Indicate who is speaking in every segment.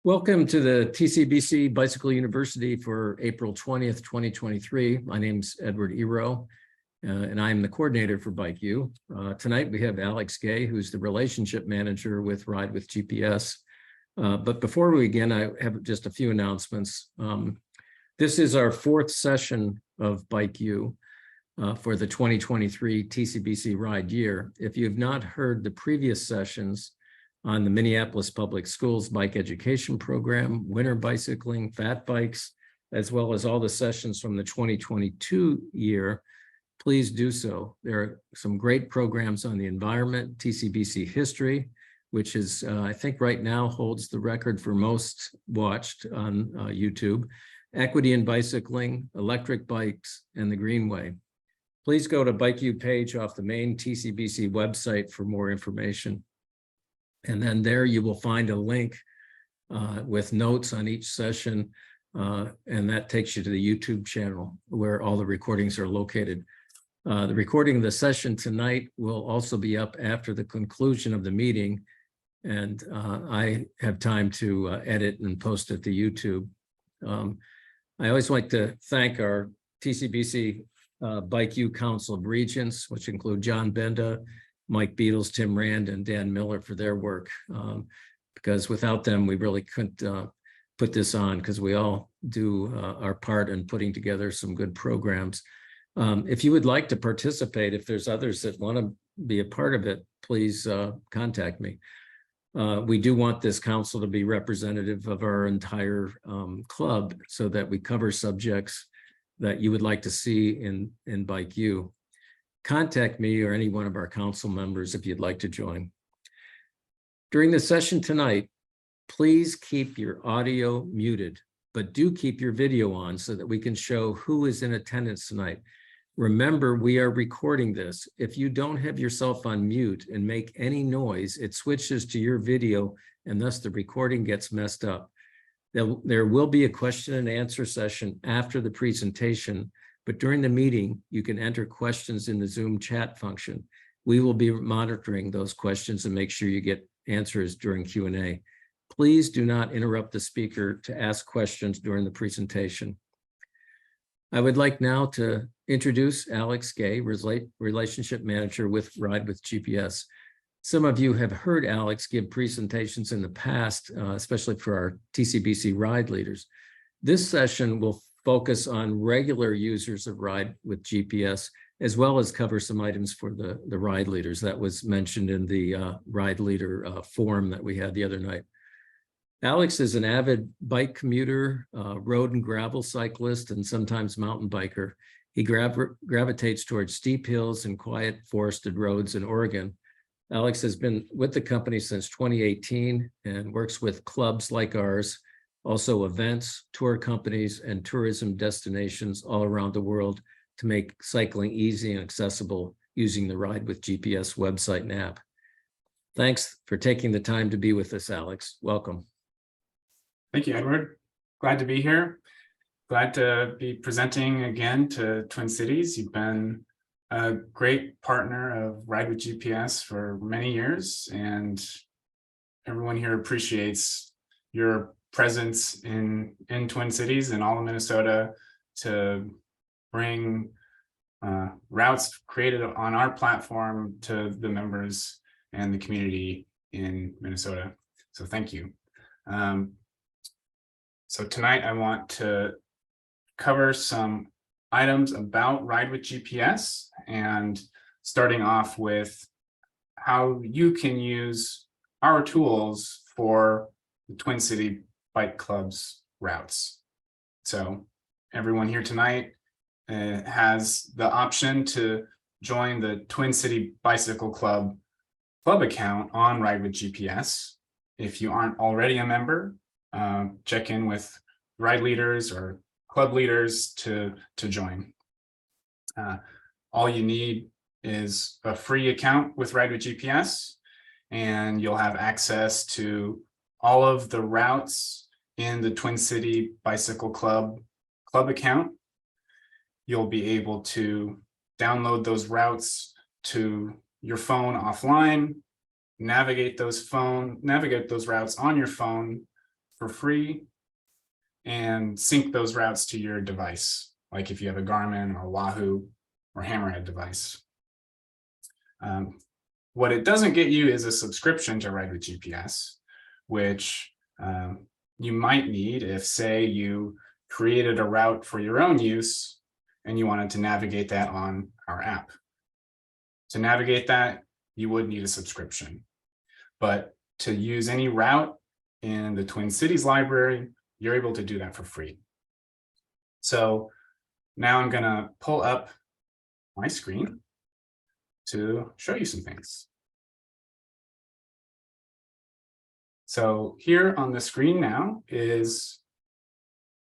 Speaker 1: Welcome to the TCBC Bicycle University for April 20th, 2023. My name's Edward Eroe, and I'm the coordinator for Bike U. Tonight we have Alex Gay, who's the relationship manager with Ride with GPS. But before we begin, I have just a few announcements. This is our fourth session of Bike U for the 2023 TCBC Ride Year. If you've not heard the previous sessions on the Minneapolis Public Schools Bike Education Program, winter bicycling, fat bikes, as well as all the sessions from the 2022 year, please do so. There are some great programs on the environment, TCBC history, which is, I think right now holds the record for most watched on YouTube, equity in bicycling, electric bikes, and the Greenway. Please go to Bike U page off the main TCBC website for more information. And then there you will find a link with notes on each session, and that takes you to the YouTube channel where all the recordings are located. The recording of the session tonight will also be up after the conclusion of the meeting, and I have time to edit and post it to YouTube. I always like to thank our TCBC Bike U Council of Regents, which include John Benda, Mike Beadles, Tim Rand, and Dan Miller for their work, because without them, we really couldn't put this on, because we all do our part in putting together some good programs. If you would like to participate, if there's others that want to be a part of it, please contact me. We do want this council to be representative of our entire club so that we cover subjects that you would like to see in Bike U. Contact me or any one of our council members if you'd like to join. During the session tonight, please keep your audio muted, but do keep your video on so that we can show who is in attendance tonight. Remember, we are recording this. If you don't have yourself on mute and make any noise, it switches to your video and thus the recording gets messed up. There will be a question and answer session after the presentation, but during the meeting, you can enter questions in the Zoom chat function. We will be monitoring those questions and make sure you get answers during Q&A. Please do not interrupt the speaker to ask questions during the presentation. I would like now to introduce Alex Gay, Relationship Manager with Ride with GPS. Some of you have heard Alex give presentations in the past, especially for our TCBC Ride Leaders. This session will focus on regular users of Ride with GPS, as well as cover some items for the Ride Leaders. That was mentioned in the Ride Leader forum that we had the other night. Alex is an avid bike commuter, road and gravel cyclist, and sometimes mountain biker. He gravitates towards steep hills and quiet forested roads in Oregon. Alex has been with the company since 2018 and works with clubs like ours, also events, tour companies, and tourism destinations all around the world to make cycling easy and accessible using the Ride with GPS website and app. Thanks for taking the time to be with us, Alex. Welcome.
Speaker 2: Thank you, Edward. Glad to be here. Glad to be presenting again to Twin Cities. You've been a great partner of Ride with GPS for many years, and everyone here appreciates your presence in Twin Cities and all of Minnesota to bring routes created on our platform to the members and the community in Minnesota. So thank you. So tonight I want to cover some items about Ride with GPS, and starting off with how you can use our tools for the Twin City Bike Club's routes. So everyone here tonight has the option to join the Twin City Bicycle Club account on Ride with GPS. If you aren't already a member, check in with ride leaders or club leaders to join. All you need is a free account with Ride with GPS, and you'll have access to all of the routes in the Twin City Bicycle Club account. You'll be able to download those routes to your phone offline, navigate those routes on your phone for free and sync those routes to your device, like if you have a Garmin or Wahoo or Hammerhead device. What it doesn't get you is a subscription to Ride with GPS, which you might need if, say, you created a route for your own use and you wanted to navigate that on our app. To navigate that, you would need a subscription. But to use any route in the Twin Cities library, you're able to do that for free. So now I'm going to pull up my screen to show you some things. So here on the screen now is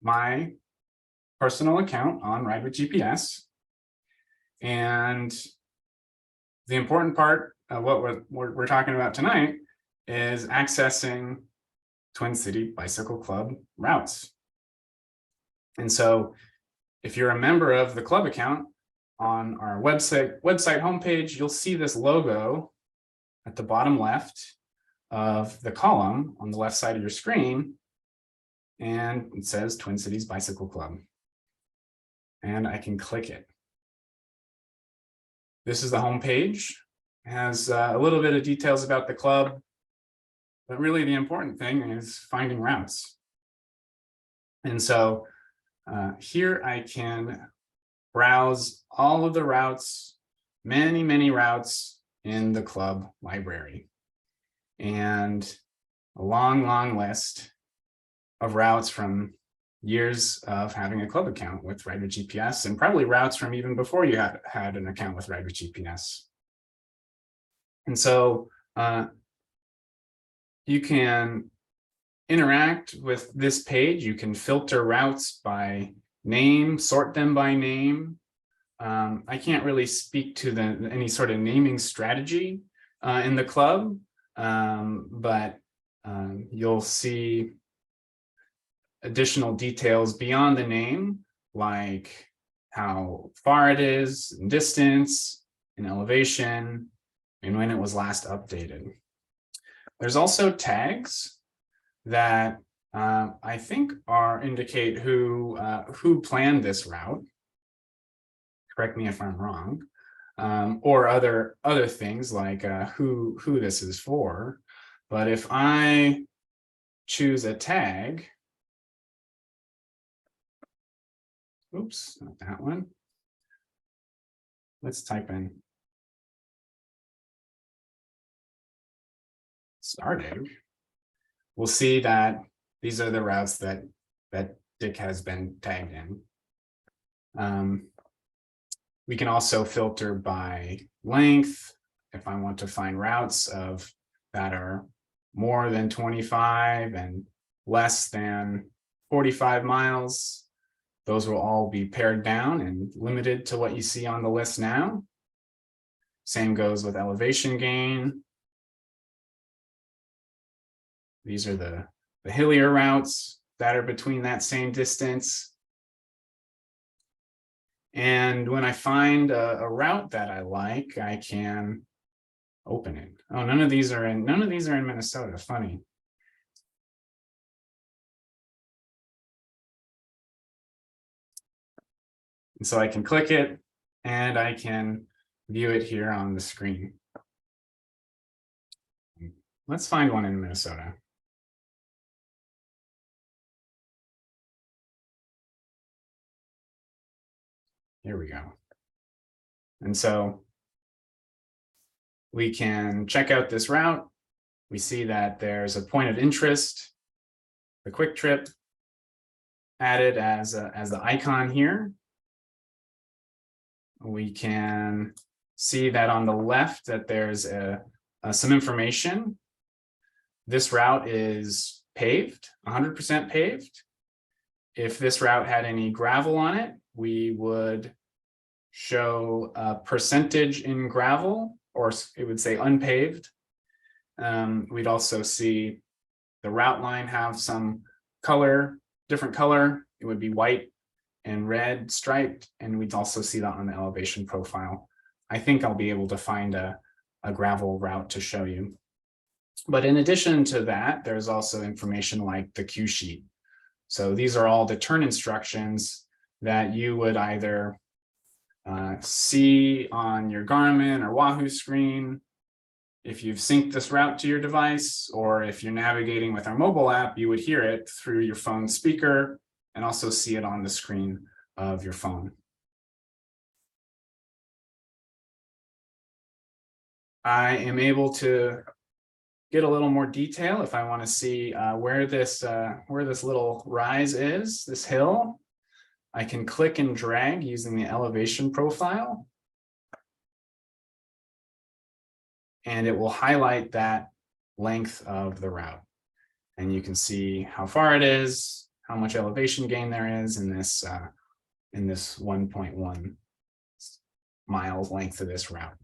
Speaker 2: my personal account on Ride with GPS. And the important part of what we're talking about tonight is accessing Twin City Bicycle Club routes. And so if you're a member of the club account, on our website homepage, you'll see this logo at the bottom left of the column on the left side of your screen, and it says Twin Cities Bicycle Club. And I can click it. This is the homepage. It has a little bit of details about the club, but really the important thing is finding routes. And so here I can browse all of the routes, many routes in the club library, and a long list of routes from years of having a club account with Ride with GPS, and probably routes from even before you had an account with Ride with GPS. And so you can interact with this page. You can filter routes by name, sort them by name. I can't really speak to any sort of naming strategy in the club, but you'll see additional details beyond the name, like how far it is, in distance, in elevation, and when it was last updated. There's also tags that I think indicate who planned this route. Correct me if I'm wrong, or other things like who this is for. But if I choose a tag, oops, not that one. Let's type in started. We'll see that these are the routes that Dick has been tagged in. We can also filter by length. If I want to find routes that are more than 25 and less than 45 miles, those will all be pared down and limited to what you see on the list now. Same goes with elevation gain. These are the hillier routes that are between that same distance. And when I find a route that I like, I can open it. Oh, none of these are in Minnesota. Funny. And so I can click it and I can view it here on the screen. Let's find one in Minnesota. Here we go. And so we can check out this route. We see that there's a point of interest, the quick trip, added as the icon here. We can see that on the left that there's some information. This route is paved, 100% paved. If this route had any gravel on it, we would show a percentage in gravel, or it would say unpaved. We'd also see the route line have some color, different color. It would be white and red striped, and we'd also see that on the elevation profile. I think I'll be able to find a gravel route to show you. But in addition to that, there's also information like the cue sheet. So these are all the turn instructions that you would either see on your Garmin or Wahoo screen if you've synced this route to your device, or if you're navigating with our mobile app, you would hear it through your phone speaker and also see it on the screen of your phone. I am able to get a little more detail if I want to see where this little rise is, this hill. I can click and drag using the elevation profile, and it will highlight that length of the route. And you can see how far it is, how much elevation gain there is in this 1.1 miles length of this route.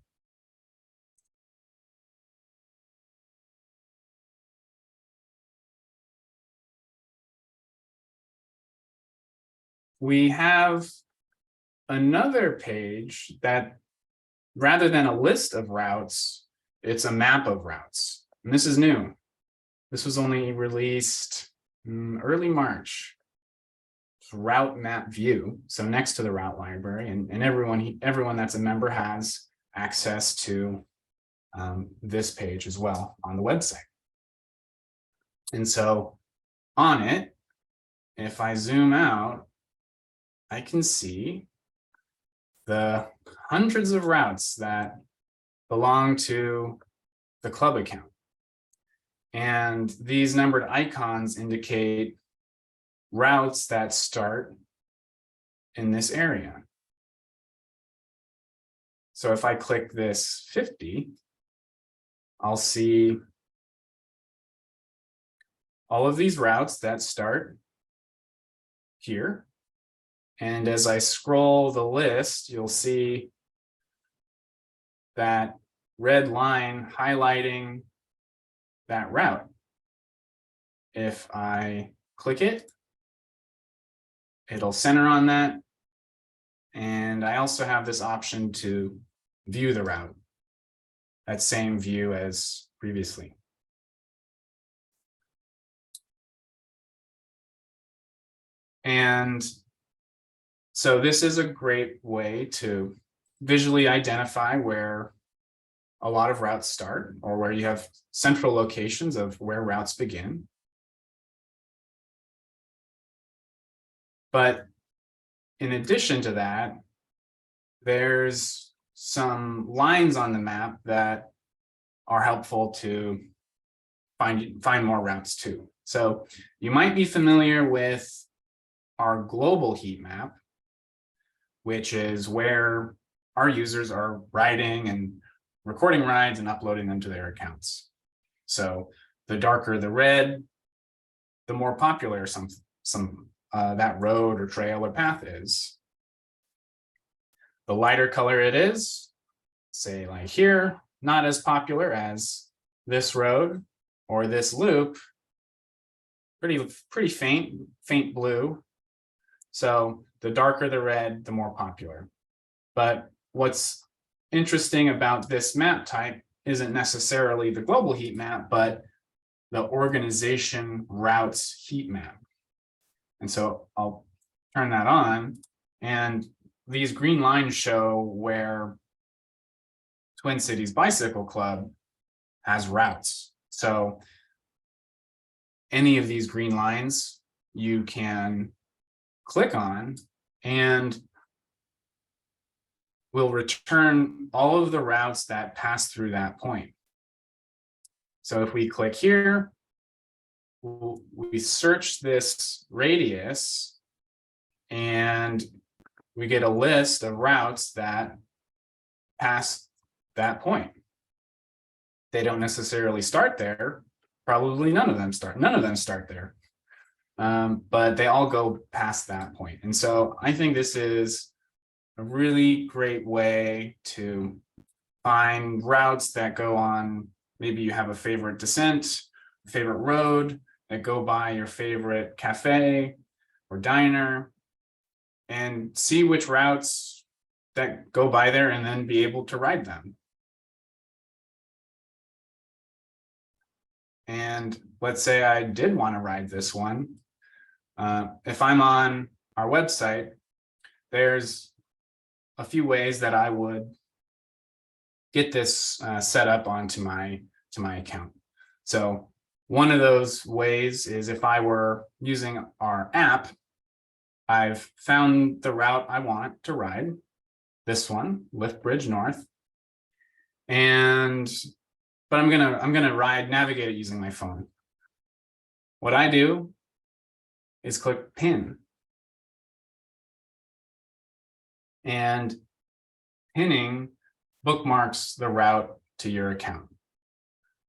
Speaker 2: We have another page that, rather than a list of routes, it's a map of routes. And this is new. This was only released early March. It's route map view. So next to the route library, and everyone that's a member has access to this page as well on the website. And so on it, if I zoom out, I can see the hundreds of routes that belong to the club account. And these numbered icons indicate routes that start in this area. So if I click this 50, I'll see all of these routes that start here. And as I scroll the list, you'll see that red line highlighting that route. If I click it, it'll center on that. And I also have this option to view the route, that same view as previously. And so this is a great way to visually identify where a lot of routes start, or where you have central locations of where routes begin. But in addition to that, there's some lines on the map that are helpful to find more routes too. So you might be familiar with our global heat map, which is where our users are riding and recording rides and uploading them to their accounts. So the darker the red, the more popular that road or trail or path is. The lighter color it is, say like here, not as popular as this road or this loop, pretty faint blue. So the darker the red, the more popular. But what's interesting about this map type isn't necessarily the global heat map, but the organization routes heat map. And so I'll turn that on, and these green lines show where Twin Cities Bicycle Club has routes. So any of these green lines you can click on, and will return all of the routes that pass through that point. So if we click here, we search this radius, and we get a list of routes that pass that point. They don't necessarily start there. Probably none of them start there. But they all go past that point. And so I think this is a really great way to find routes that go on. Maybe you have a favorite descent, favorite road that go by your favorite cafe or diner, and see which routes that go by there and then be able to ride them. And let's say I did want to ride this one. If I'm on our website, there's a few ways that I would get this set up onto my account. So one of those ways is if I were using our app, I've found the route I want to ride, this one, Lift Bridge North. But I'm gonna navigate it using my phone. What I do is click pin. And pinning bookmarks the route to your account.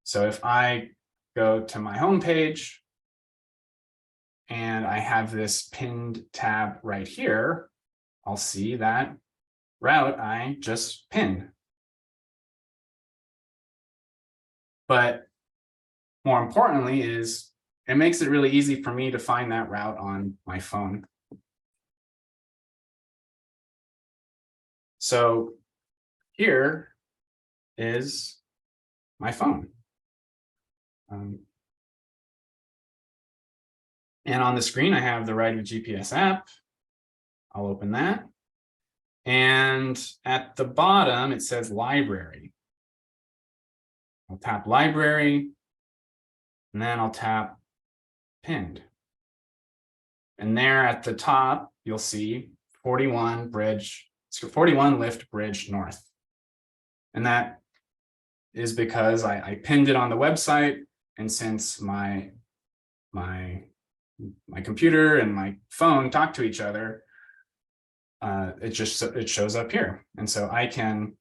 Speaker 2: So if I go to my home page and I have this pinned tab right here, I'll see that route I just pinned. But more importantly is it makes it really easy for me to find that route on my phone. So here is my phone. And on the screen, I have the Ride with GPS app. I'll open that. And at the bottom, it says library. I'll tap library, and then I'll tap pinned. And there at the top, you'll see 41 Lift Bridge North. And that is because I pinned it on the website. And since my computer and my phone talk to each other, it shows up here. And so I can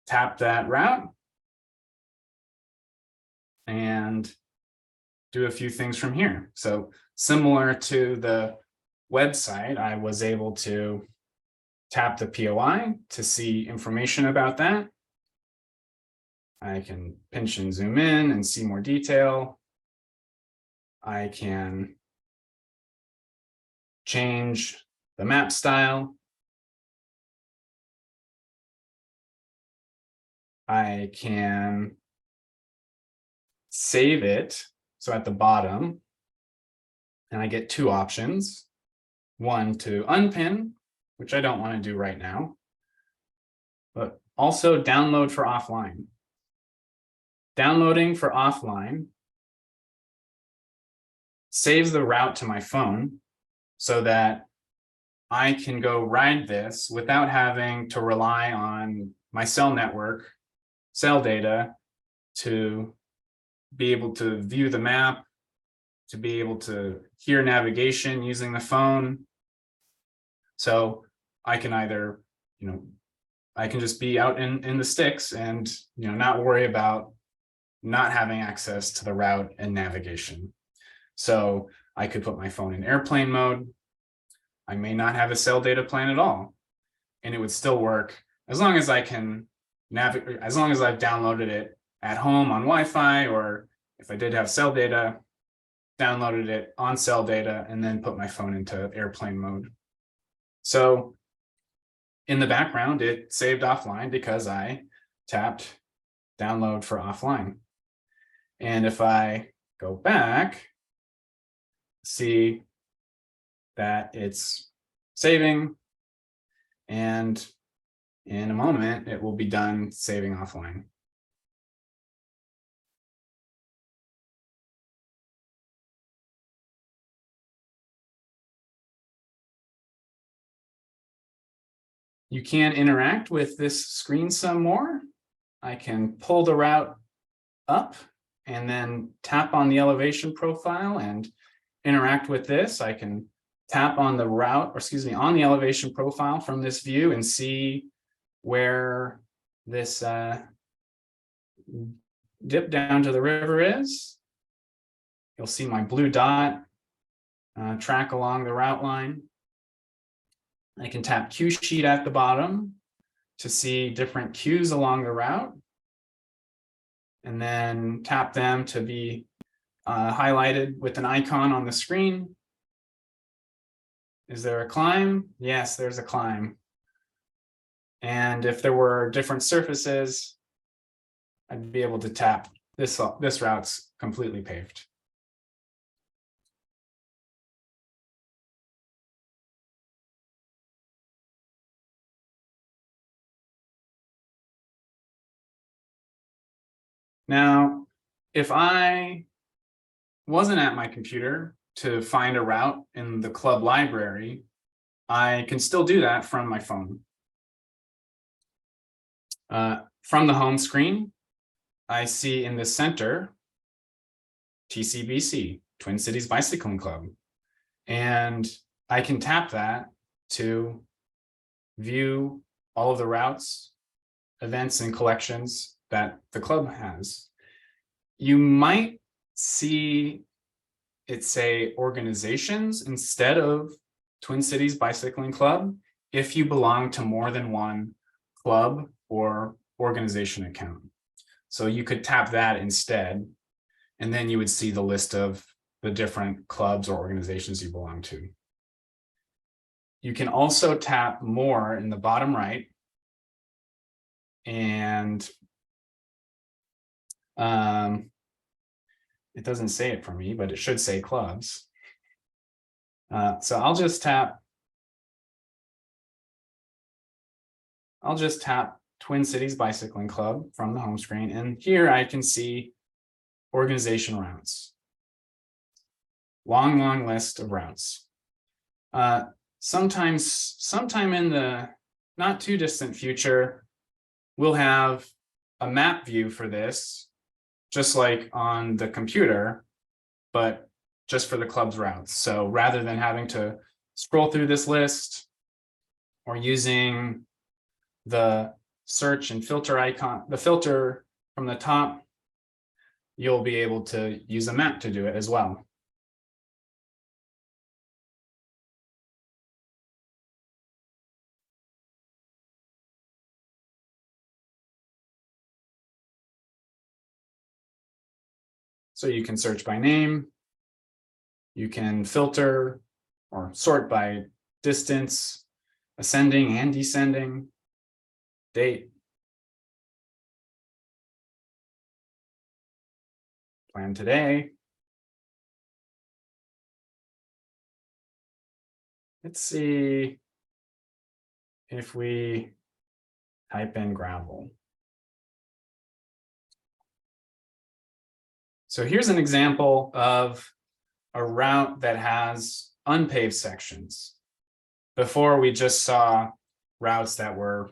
Speaker 2: tap that route and do a few things from here. So similar to the website, I was able to tap the POI to see information about that. I can pinch and zoom in and see more detail. I can change the map style. I can save it. So at the bottom, and I get two options. One to unpin, which I don't want to do right now, but also download for offline. Downloading for offline saves the route to my phone so that I can go ride this without having to rely on my cell network, cell data to be able to view the map, to be able to hear navigation using the phone. So I can either, I can just be out in the sticks and, not worry about not having access to the route and navigation. So I could put my phone in airplane mode. I may not have a cell data plan at all, and it would still work as long as I can navigate, as long as I've downloaded it at home on Wi-Fi, or if I did have cell data, downloaded it on cell data, and then put my phone into airplane mode. So in the background, it saved offline because I tapped download for offline. And if I go back, see that it's saving, and in a moment, it will be done saving offline. You can interact with this screen some more. I can pull the route up and then tap on the elevation profile and interact with this. I can tap on the route, or excuse me, on the elevation profile from this view and see where this dip down to the river is. You'll see my blue dot track along the route line. I can tap cue sheet at the bottom to see different cues along the route, and then tap them to be highlighted with an icon on the screen. Is there a climb? Yes, there's a climb. And if there were different surfaces, I'd be able to tap this route's completely paved. Now, if I wasn't at my computer to find a route in the club library, I can still do that from my phone. From the home screen, I see in the center, TCBC, Twin Cities Bicycling Club. And I can tap that to view all of the routes, events, and collections that the club has. You might see it say organizations instead of Twin Cities Bicycling Club if you belong to more than one club or organization account. So you could tap that instead, and then you would see the list of the different clubs or organizations you belong to. You can also tap more in the bottom right, and it doesn't say it for me, but it should say clubs. So I'll just tap Twin Cities Bicycling Club from the home screen, and here I can see organization routes. Long list of routes. Sometime in the not too distant future, we'll have a map view for this, just like on the computer, but just for the club's routes. So rather than having to scroll through this list or using the search and filter icon, the filter from the top, you'll be able to use a map to do it as well. So you can search by name, you can filter or sort by distance, ascending and descending, date, plan today. Let's see if we type in gravel. So here's an example of a route that has unpaved sections. Before, we just saw routes that were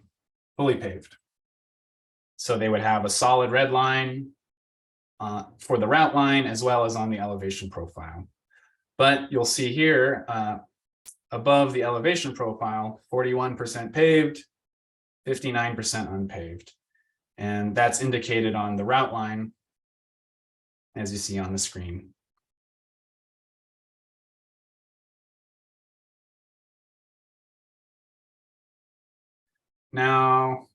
Speaker 2: fully paved. So they would have a solid red line for the route line as well as on the elevation profile. But you'll see here above the elevation profile, 41% paved, 59% unpaved. And that's indicated on the route line, as you see on the screen. Now,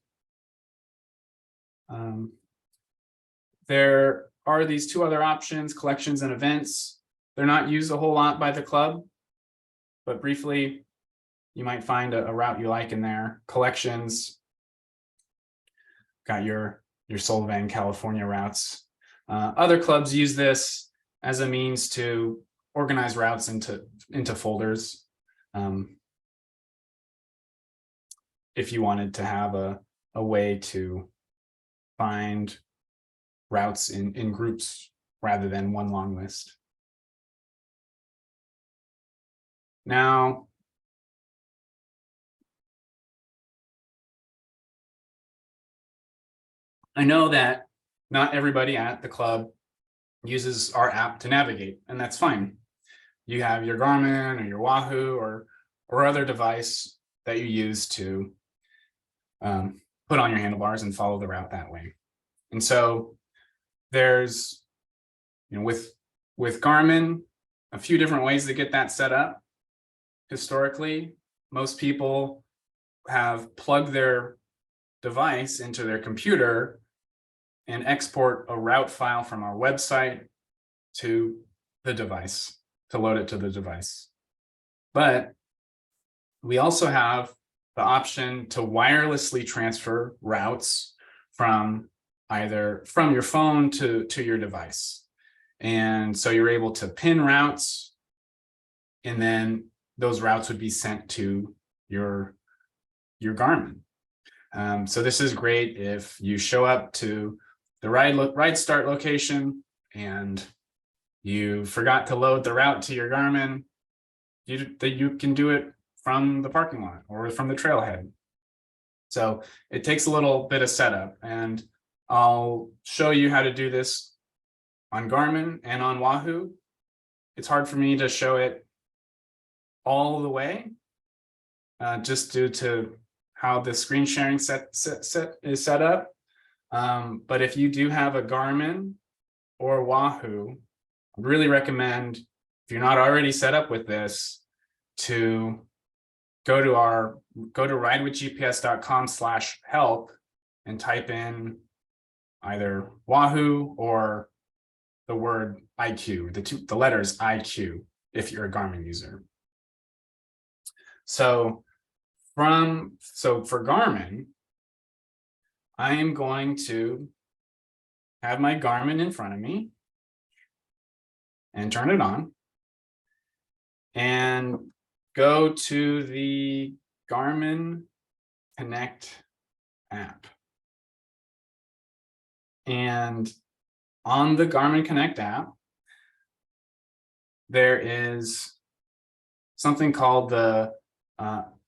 Speaker 2: there are these two other options, collections and events. They're not used a whole lot by the club, but briefly, you might find a route you like in there. Collections, got your Solvang, California routes. Other clubs use this as a means to organize routes into folders. If you wanted to have a way to find routes in groups rather than one long list. Now, I know that not everybody at the club uses our app to navigate, and that's fine. You have your Garmin or your Wahoo or other device that you use to put on your handlebars and follow the route that way. And so there's, with Garmin, a few different ways to get that set up. Historically, most people have plugged their device into their computer and export a route file from our website to the device, to load it to the device. But we also have the option to wirelessly transfer routes from either from your phone to your device. And so you're able to pin routes, and then those routes would be sent to your Garmin. So this is great if you show up to the ride start location and you forgot to load the route to your Garmin. You can do it from the parking lot or from the trailhead. So it takes a little bit of setup, and I'll show you how to do this on Garmin and on Wahoo. It's hard for me to show it all the way, just due to how the screen sharing is set up. But if you do have a Garmin or Wahoo, I really recommend, if you're not already set up with this, to go to ridewithgps.com/help and type in either Wahoo or the word IQ, the letters IQ, if you're a Garmin user. So for Garmin, I am going to have my Garmin in front of me and turn it on and go to the Garmin Connect app. And on the Garmin Connect app, there is something called the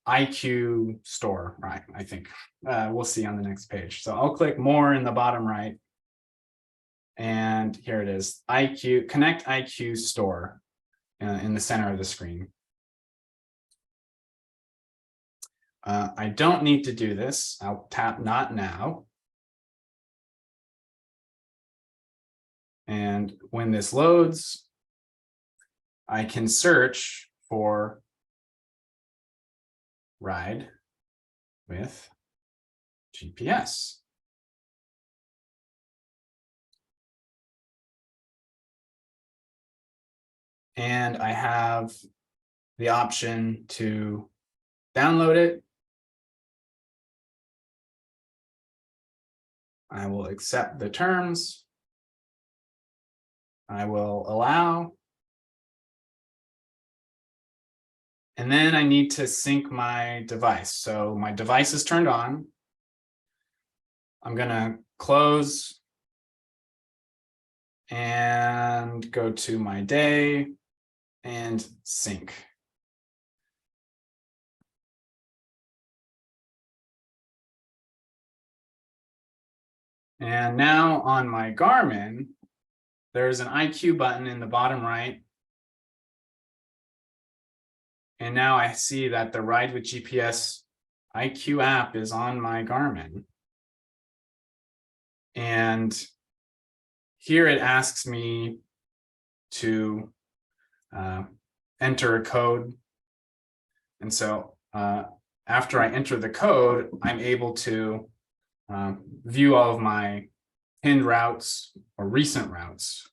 Speaker 2: IQ store, right? I think we'll see on the next page. So I'll click more in the bottom right. And here it is, Connect IQ store in the center of the screen. I don't need to do this. I'll tap Not Now. And when this loads, I can search for Ride with GPS. And I have the option to download it. I will accept the terms. I will allow. And then I need to sync my device. So my device is turned on. I'm going to close and go to my day and sync. And now on my Garmin, there's an IQ button in the bottom right. And now I see that the Ride with GPS IQ app is on my Garmin. And here it asks me to enter a code. And so after I enter the code, I'm able to view all of my pinned routes or recent routes.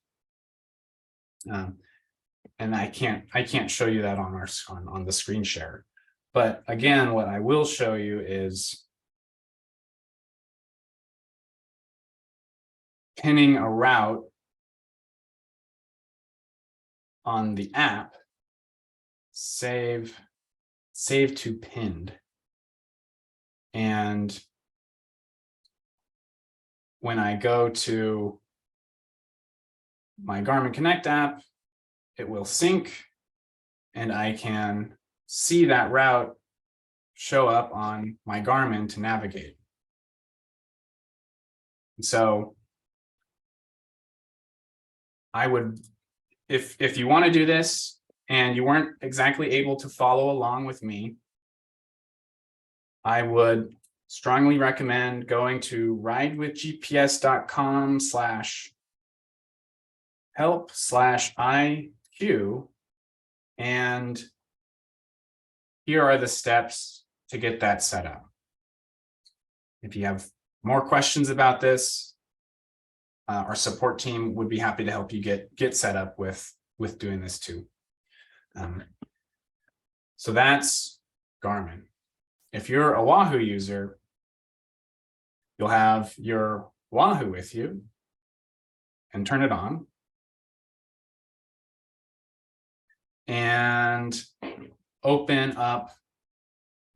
Speaker 2: And I can't show you that on the screen share. But again, what I will show you is pinning a route on the app, save to pinned. And when I go to my Garmin Connect app, it will sync and I can see that route show up on my Garmin to navigate. So I would, if you want to do this and you weren't exactly able to follow along with me, I would strongly recommend going to ridewithgps.com/help/IQ. And here are the steps to get that set up. If you have more questions about this, our support team would be happy to help you get set up with doing this too. So that's Garmin. If you're a Wahoo user, you'll have your Wahoo with you and turn it on. And open up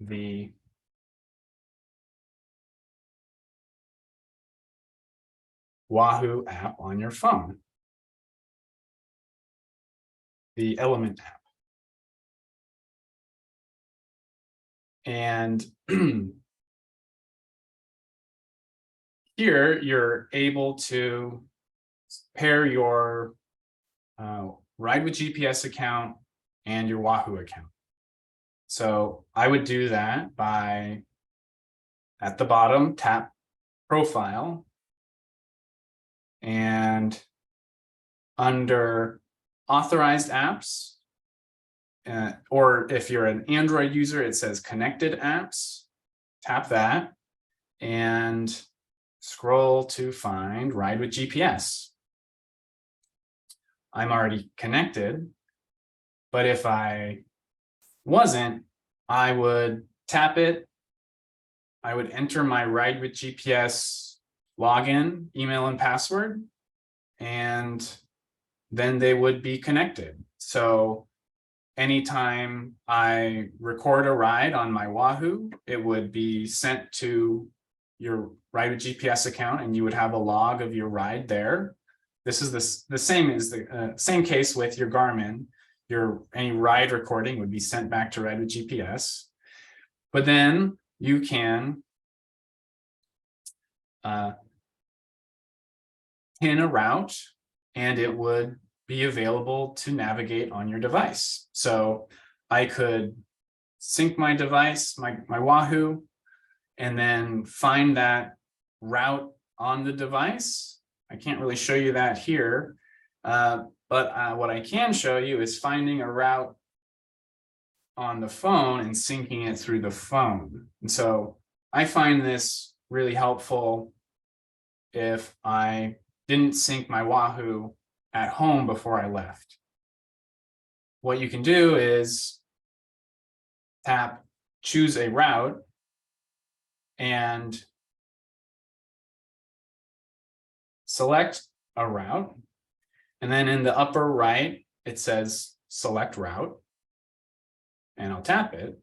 Speaker 2: the Wahoo app on your phone, the Element app. And here you're able to pair your Ride with GPS account and your Wahoo account. So I would do that by, at the bottom, tap Profile, and under Authorized Apps, or if you're an Android user, it says Connected Apps. Tap that and scroll to find Ride with GPS. I'm already connected, but if I wasn't, I would tap it. I would enter my Ride with GPS login, email, and password, and then they would be connected. So anytime I record a ride on my Wahoo, it would be sent to your Ride with GPS account, and you would have a log of your ride there. This is the same as the same case with your Garmin. Any ride recording would be sent back to Ride with GPS. But then you can pin a route, and it would be available to navigate on your device. So I could sync my device, my Wahoo, and then find that route on the device. I can't really show you that here, but what I can show you is finding a route on the phone and syncing it through the phone. And so I find this really helpful if I didn't sync my Wahoo at home before I left. What you can do is tap choose a route and select a route. And then in the upper right, it says select route. And I'll tap it.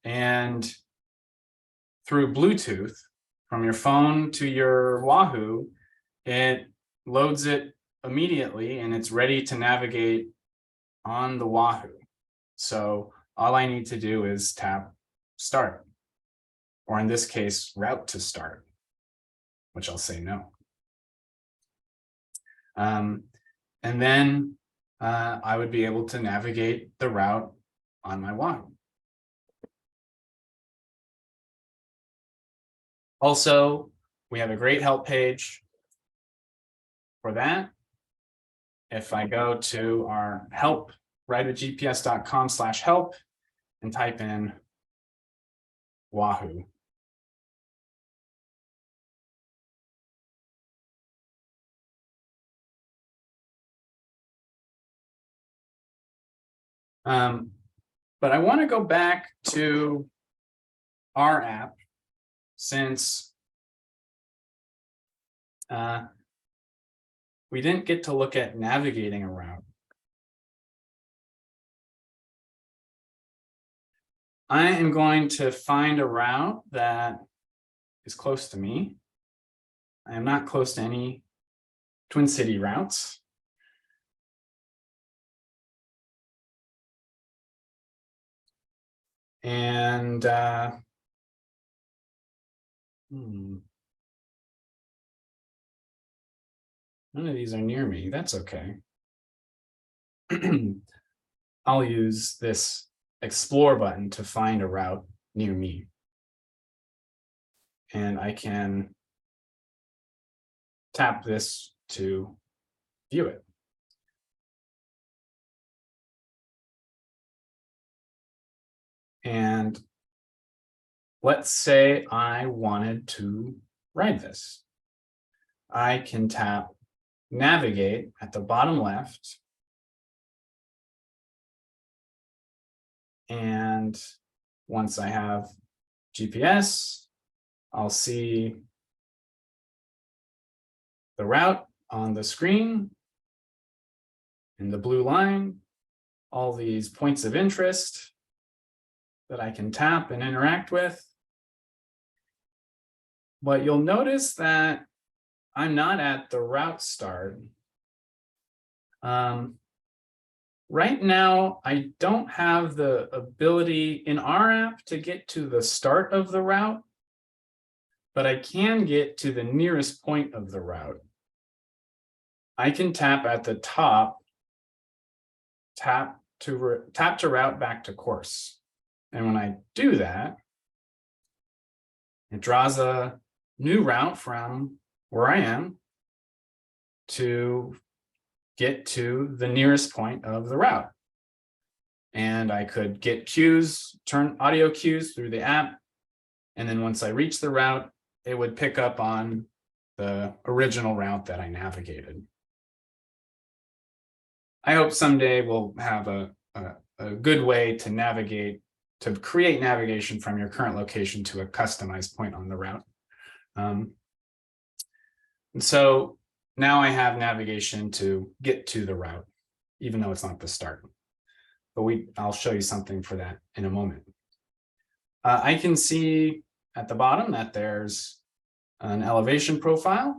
Speaker 2: And through Bluetooth, from your phone to your Wahoo, it loads it immediately and it's ready to navigate on the Wahoo. So all I need to do is tap start, or in this case, route to start, which I'll say no. And then I would be able to navigate the route on my Wahoo. Also, we have a great help page for that. If I go to our help, ridewithgps.com/help, and type in Wahoo. But I want to go back to our app, since we didn't get to look at navigating a route. I am going to find a route that is close to me. I am not close to any Twin City routes. And none of these are near me. That's okay. I'll use this explore button to find a route near me. And I can tap this to view it. And let's say I wanted to ride this. I can tap navigate at the bottom left. And once I have GPS, I'll see the route on the screen in the blue line, all these points of interest that I can tap and interact with. But you'll notice that I'm not at the route start. Right now, I don't have the ability in our app to get to the start of the route, but I can get to the nearest point of the route. I can tap at the top, tap to route back to course. And when I do that, it draws a new route from where I am to get to the nearest point of the route. And I could get cues, turn audio cues through the app. And then once I reach the route, it would pick up on the original route that I navigated. I hope someday we'll have a good way to navigate, to create navigation from your current location to a customized point on the route. And so now I have navigation to get to the route, even though it's not the start. But I'll show you something for that in a moment. I can see at the bottom that there's an elevation profile.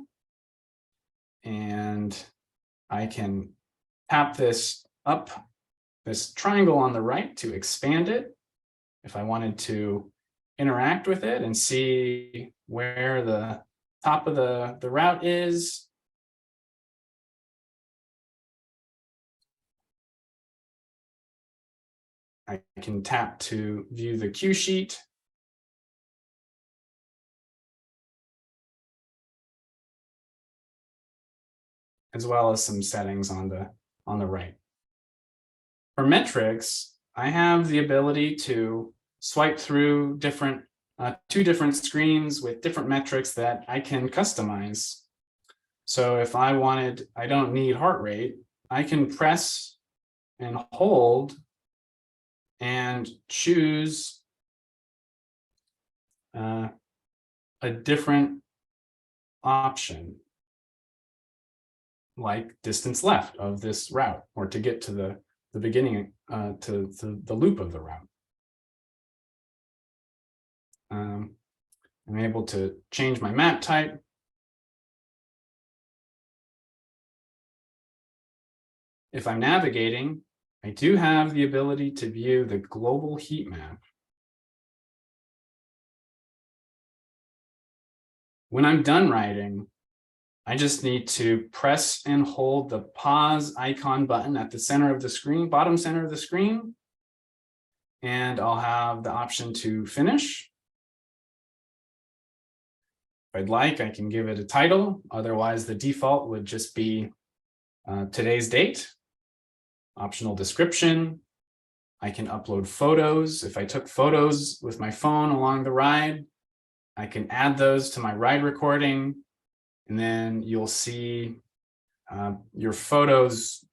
Speaker 2: And I can tap this up, this triangle on the right to expand it. If I wanted to interact with it and see where the top of the route is. I can tap to view the cue sheet. As well as some settings on the right. For metrics, I have the ability to swipe through two different screens with different metrics that I can customize. So if I don't need heart rate, I can press and hold and choose a different option, like distance left of this route, or to get to the beginning, to the loop of the route. I'm able to change my map type. If I'm navigating, I do have the ability to view the global heat map. When I'm done riding, I just need to press and hold the pause icon button at the center of the screen, bottom center of the screen, and I'll have the option to finish. If I'd like, I can give it a title. Otherwise, the default would just be today's date, optional description. I can upload photos. If I took photos with my phone along the ride, I can add those to my ride recording. And then you'll see your photos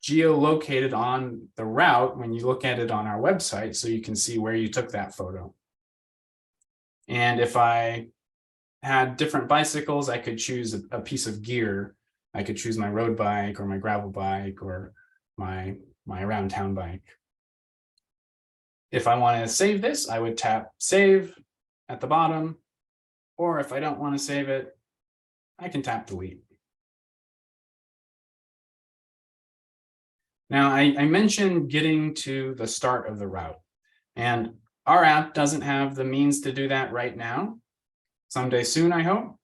Speaker 2: geolocated on the route when you look at it on our website, so you can see where you took that photo. And if I had different bicycles, I could choose a piece of gear. I could choose my road bike or my gravel bike or my around town bike. If I want to save this, I would tap save at the bottom, or if I don't want to save it, I can tap delete. Now, I mentioned getting to the start of the route, and our app doesn't have the means to do that right now. Someday soon, I hope.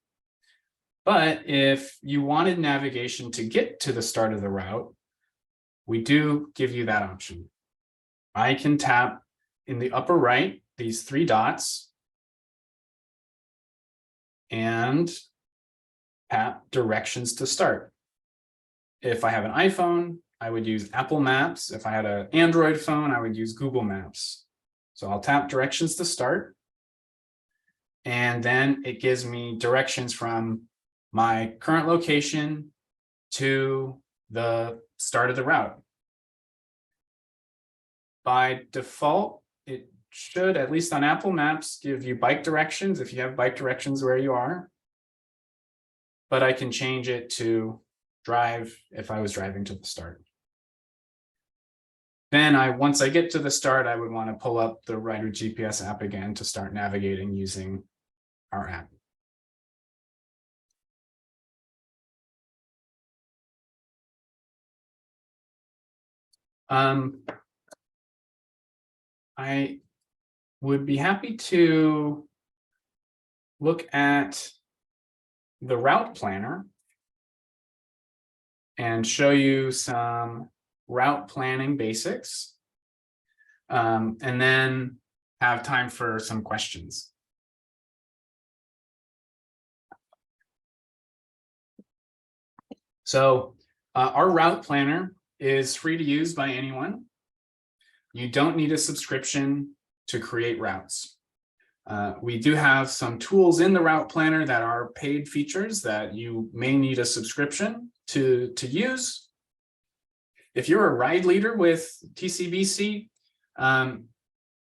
Speaker 2: But if you wanted navigation to get to the start of the route, we do give you that option. I can tap in the upper right, these three dots, and tap directions to start. If I have an iPhone, I would use Apple Maps. If I had an Android phone, I would use Google Maps. So I'll tap directions to start. And then it gives me directions from my current location to the start of the route. By default, it should, at least on Apple Maps, give you bike directions if you have bike directions where you are. but I can change it to drive if I was driving to the start. Then once I get to the start, I would want to pull up the Ride with GPS app again to start navigating using our app. I would be happy to look at the route planner and show you some route planning basics, and then have time for some questions. So our route planner is free to use by anyone. You don't need a subscription to create routes. We do have some tools in the route planner that are paid features that you may need a subscription to use. If you're a ride leader with TCBC,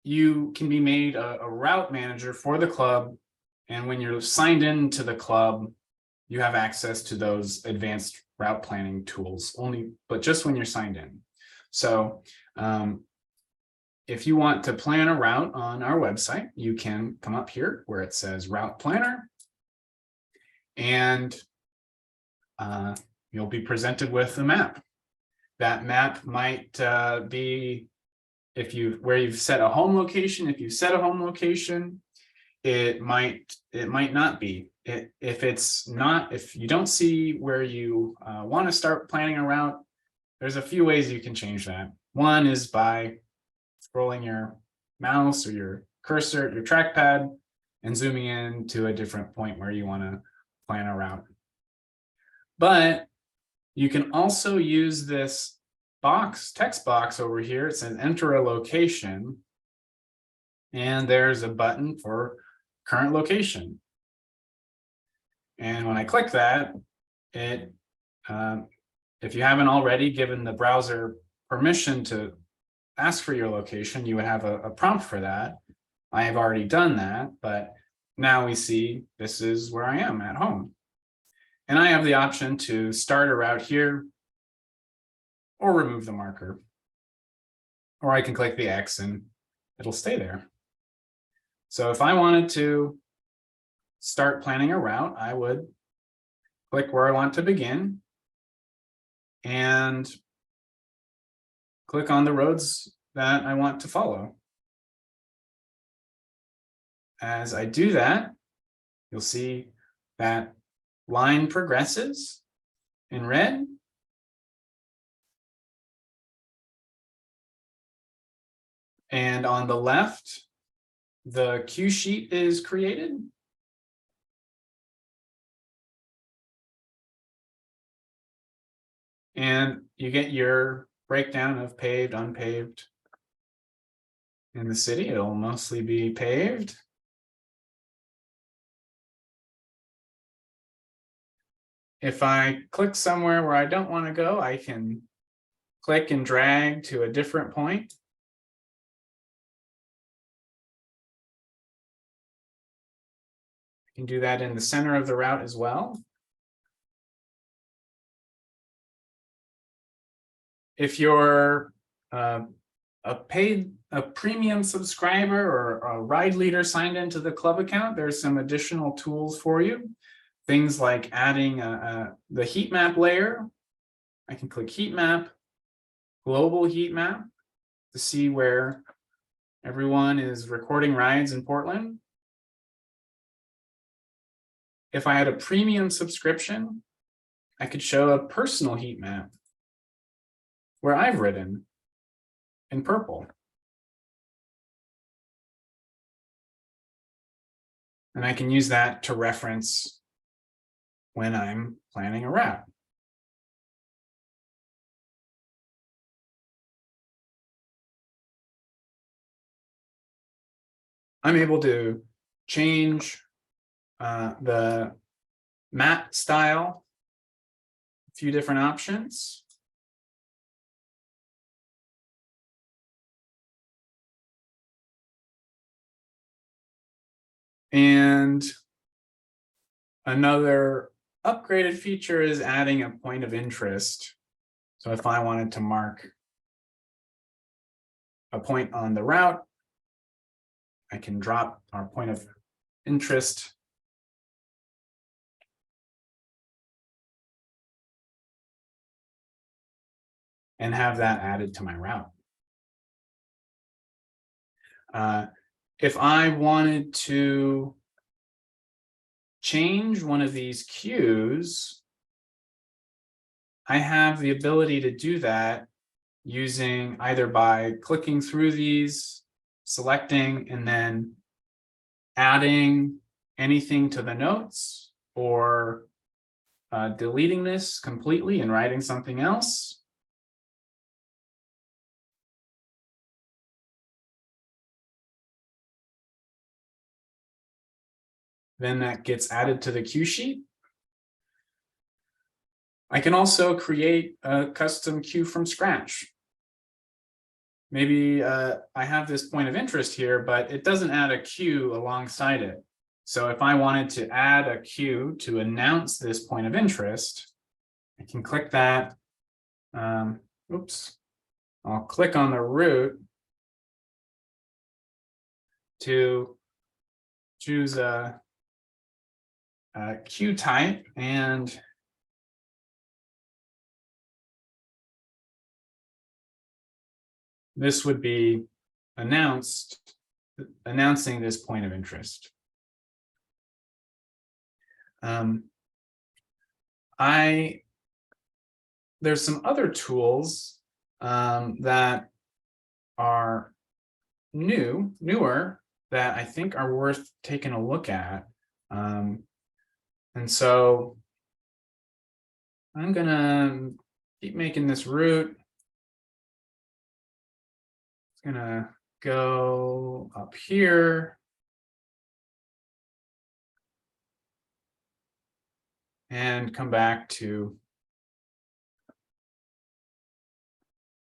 Speaker 2: you can be made a route manager for the club. And when you're signed into the club, you have access to those advanced route planning tools but just when you're signed in. So if you want to plan a route on our website, you can come up here where it says Route Planner, and you'll be presented with a map. That map might be where you've set a home location. If you set a home location, it might not be. If you don't see where you want to start planning a route, there's a few ways you can change that. One is by scrolling your mouse or your cursor, your trackpad, and zooming in to a different point where you want to plan a route. But you can also use this text box over here. It says enter a location, and there's a button for current location. And when I click that, if you haven't already given the browser permission to ask for your location, you would have a prompt for that. I have already done that, but now we see this is where I am at home. And I have the option to start a route here or remove the marker. Or I can click the X and it'll stay there. So if I wanted to start planning a route, I would click where I want to begin and click on the roads that I want to follow. As I do that, you'll see that line progresses in red. And on the left, the cue sheet is created. And you get your breakdown of paved, unpaved. In the city, it'll mostly be paved. If I click somewhere where I don't want to go, I can click and drag to a different point. I can do that in the center of the route as well. If you're a premium subscriber or a ride leader signed into the club account, there's some additional tools for you. Things like adding the heat map layer. I can click heat map, global heat map to see where everyone is recording rides in Portland. If I had a premium subscription, I could show a personal heat map where I've ridden in purple. And I can use that to reference when I'm planning a route. I'm able to change the map style, a few different options. And another upgraded feature is adding a point of interest. So if I wanted to mark a point on the route, I can drop our point of interest and have that added to my route. If I wanted to change one of these cues, I have the ability to do that using either by clicking through these, selecting, and then adding anything to the notes, or deleting this completely and writing something else. Then that gets added to the cue sheet. I can also create a custom cue from scratch. Maybe I have this point of interest here, but it doesn't add a cue alongside it. So if I wanted to add a cue to announce this point of interest, I can click that. Oops. I'll click on the route to choose a cue type, and this would be announcing this point of interest. There's some other tools that are newer that I think are worth taking a look at. And so I'm gonna keep making this route. It's gonna go up here. And come back to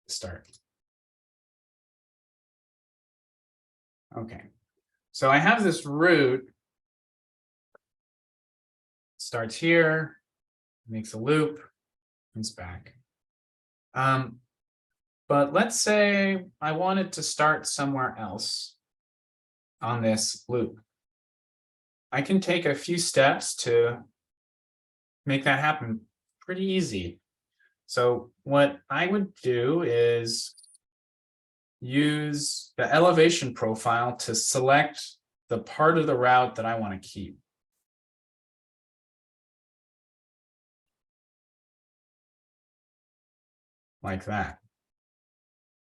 Speaker 2: start. Okay, so I have this route. Starts here, makes a loop, comes back. But let's say I wanted to start somewhere else on this loop. I can take a few steps to make that happen pretty easy. So what I would do is use the elevation profile to select the part of the route that I want to keep. Like that.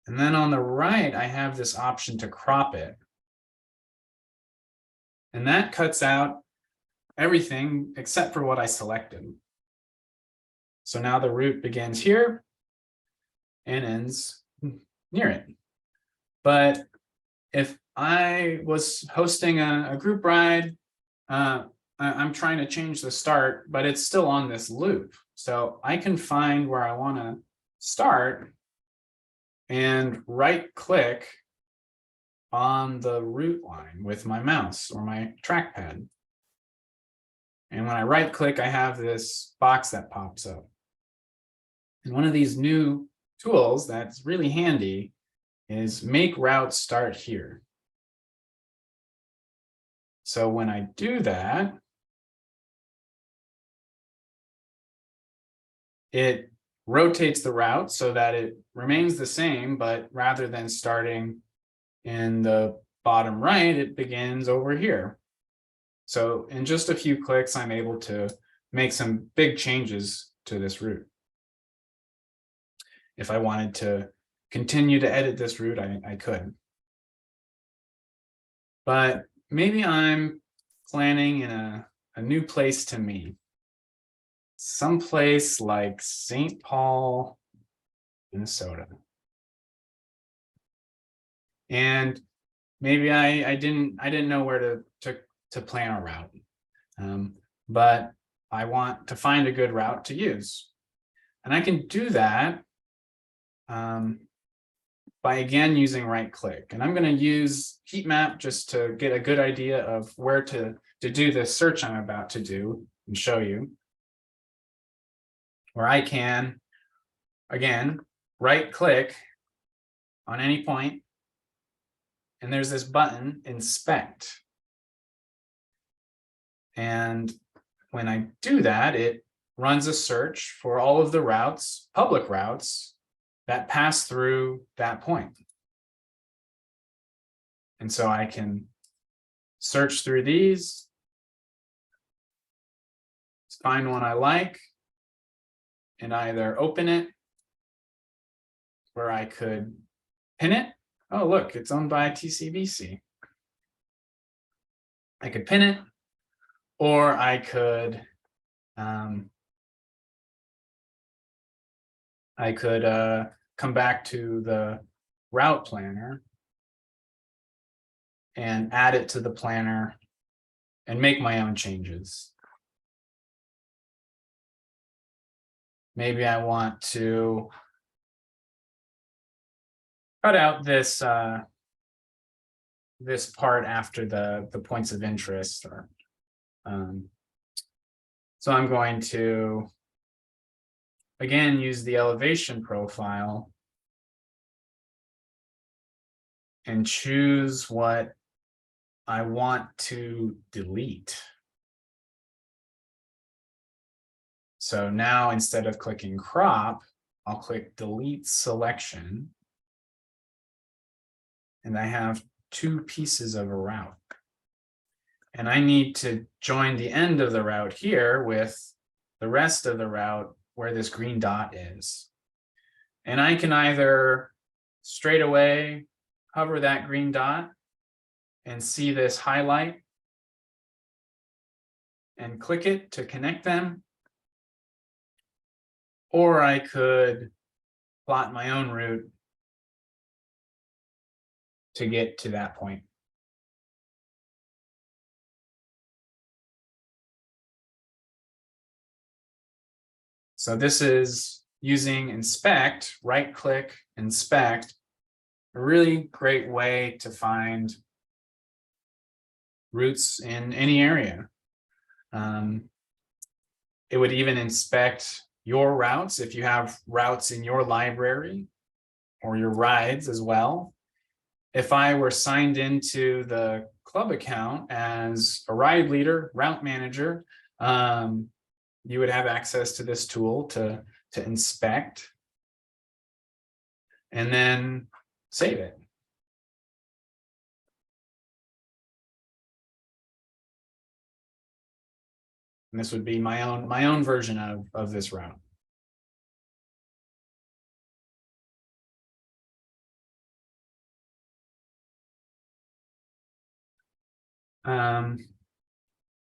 Speaker 2: And then on the right, I have this option to crop it. And that cuts out everything except for what I selected. So now the route begins here and ends near it. But if I was hosting a group ride, I'm trying to change the start, but it's still on this loop. So I can find where I want to start and right click on the route line with my mouse or my trackpad. And when I right click, I have this box that pops up. And one of these new tools that's really handy is make route start here. So when I do that, it rotates the route so that it remains the same, but rather than starting in the bottom right, it begins over here. So in just a few clicks, I'm able to make some big changes to this route. If I wanted to continue to edit this route, I could. But maybe I'm planning in a new place to me. Someplace like St. Paul, Minnesota. And maybe I didn't know where to plan a route. But I want to find a good route to use. And I can do that by again using right click. And I'm going to use heat map just to get a good idea of where to do this search I'm about to do and show you. where I can, again, right click on any point, and there's this button, inspect. And when I do that, it runs a search for all of the routes, public routes, that pass through that point. And so I can search through these, find one I like, and either open it, where I could pin it. Oh, look, it's owned by TCBC. I could pin it, or I could come back to the route planner and add it to the planner and make my own changes. Maybe I want to cut out this this part after the points of interest, or so I'm going to again use the elevation profile and choose what I want to delete. So now instead of clicking crop, I'll click delete selection. And I have two pieces of a route. And I need to join the end of the route here with the rest of the route where this green dot is. And I can either straight away hover that green dot and see this highlight and click it to connect them. Or I could plot my own route to get to that point. So this is using inspect, right click, inspect, a really great way to find routes in any area. It would even inspect your routes if you have routes in your library or your rides as well. If I were signed into the club account as a ride leader, route manager, you would have access to this tool to inspect and then save it. And this would be my own version of this route.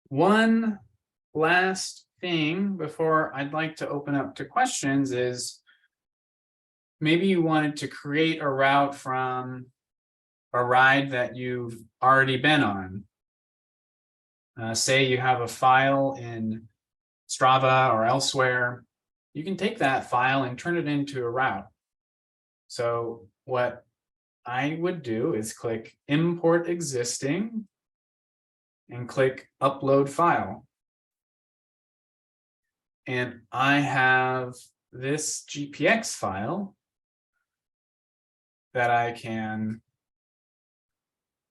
Speaker 2: One last thing before I'd like to open up to questions is maybe you wanted to create a route from a ride that you've already been on. Say you have a file in Strava or elsewhere, you can take that file and turn it into a route. So what I would do is click import existing and click upload file. And I have this GPX file that I can